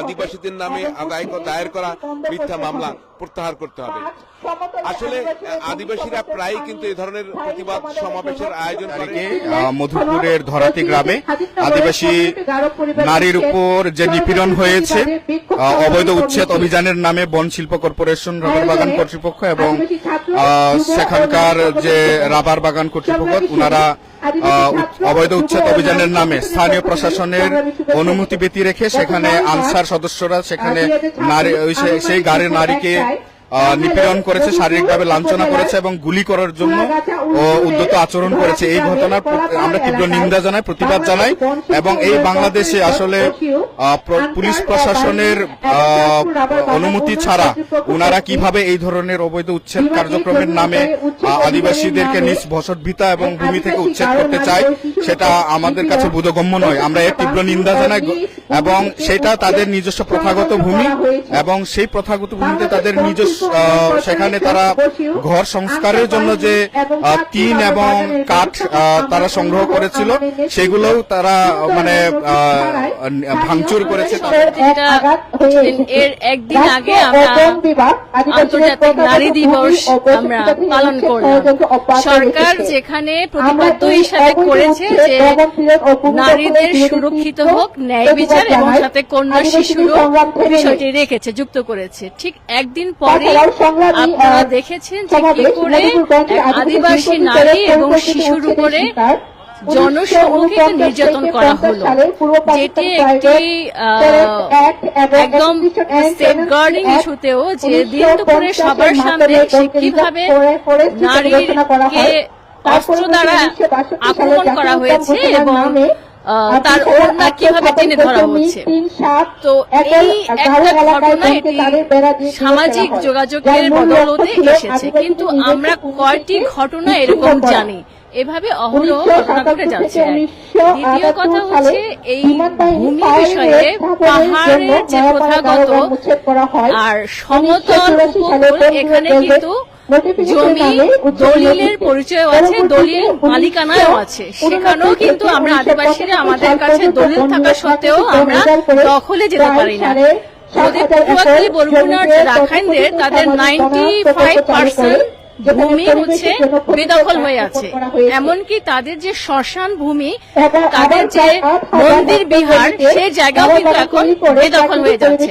আদিবাসীদের নামে দায়ের করা মিথ্যা মামলা প্রত্যাহার করতে হবে। আসলে আদিবাসীরা প্রায় কিন্তু এই ধরনের প্রতিবাদ সমাবেশের আয়োজন করে। মধুপুরের ধরাতি গ্রামে আদিবাসী নারীর উপর যে নিপীড়ন হয়েছে অবৈধ উচ্ছেদ অভিযানের নামে বন শিল্প কর্পোরেশন, রাবার বাগান কর্তৃপক্ষ এবং সেখানকার যে রাবার বাগান কর্তৃপক্ষ ওনারা অবৈধ উচ্ছেদ অভিযানের নামে স্থানীয় প্রশাসনের অনুমতি ব্যতী রেখে সেখানে আনসার সদস্যরা সেখানে সেই গাড়ির নারীকে নিপীড়ন করেছে, শারীরিকভাবে লাঞ্ছনা করেছে এবং গুলি করার জন্য উদ্যত আচরণ করেছে। এই ঘটনার আমরা তীব্র নিন্দা জানাই, প্রতিবাদ জানাই এবং এই বাংলাদেশে আসলে পুলিশ প্রশাসনের অনুমতি ছাড়া ওনারা কিভাবে এই ধরনের অবৈধ উচ্ছেদ কার্যক্রমের নামে আদিবাসীদেরকে নিজ বসতভিটা এবং ভূমি থেকে উচ্ছেদ করতে চায় সেটা আমাদের কাছে বোধগম্য নয়। আমরা এর তীব্র নিন্দা জানাই এবং সেটা তাদের নিজস্ব প্রথাগত ভূমি এবং সেই প্রথাগত ভূমিতে তাদের নিজস্ব সেখানে তারা ঘর সংস্কারের জন্য যে টিন এবং কাঠ তারা সংগ্রহ করেছিল সেগুলোও তারা মানে ভাঙচুর করেছে। এর একদিন আগে আমরা আন্তর্জাতিক নারী দিবস আমরা পালন করলাম। সরকার যেখানে প্রতিপাদ্য হিসাবে করেছে যে নারীদের সুরক্ষিত হোক, ন্যায় বিচার এবং সাথে কন্যা শিশুরও বিষয়টি রেখেছে, যুক্ত করেছে। ঠিক একদিন পরে আপনারা দেখেছেন যে কি করে আদিবাসী নারী এবং শিশুর উপরে জনসম্মুখে নির্যাতন করা হলো, যেটি একটি একদম সেফগার্ডিং ইস্যুতেও যে দিন দুপুরে সবার সামনে কিভাবে নারীকে অস্ত্র দ্বারা আক্রমণ করা হয়েছে এবং তার ওড়না কিভাবে টেনে ধরা হচ্ছে। তো এই একটা ঘটনা এটি সামাজিক যোগাযোগের বদৌলতে এসেছে, কিন্তু আমরা কয়টি ঘটনা এরকম জানি এভাবে অহরহ ঘটনা ঘটে যাচ্ছে। দ্বিতীয় কথা হচ্ছে এই ভূমি বিষয়ে পাহাড়ের যে প্রথাগত আর সমতল উপকূল এখানে কিন্তু জমি দলিলের পরিচয় আছে, দলিল মালিকানাও আছে। সেখানেও কিন্তু আমরা আদিবাসীরা আমাদের কাছে দলিল থাকা সত্ত্বেও আমরা দখলে যেতে পারি না। যদি পটুয়াখালী বরগুনার যে রাখাইনদের তাদের 95% ভূমি হচ্ছে বেদখল হয়ে আছে, এমনকি তাদের যে শ্মশান ভূমি, তাদের যে মন্দির বিহার সেই জায়গাও কিন্তু এখন বেদখল হয়ে যাচ্ছে।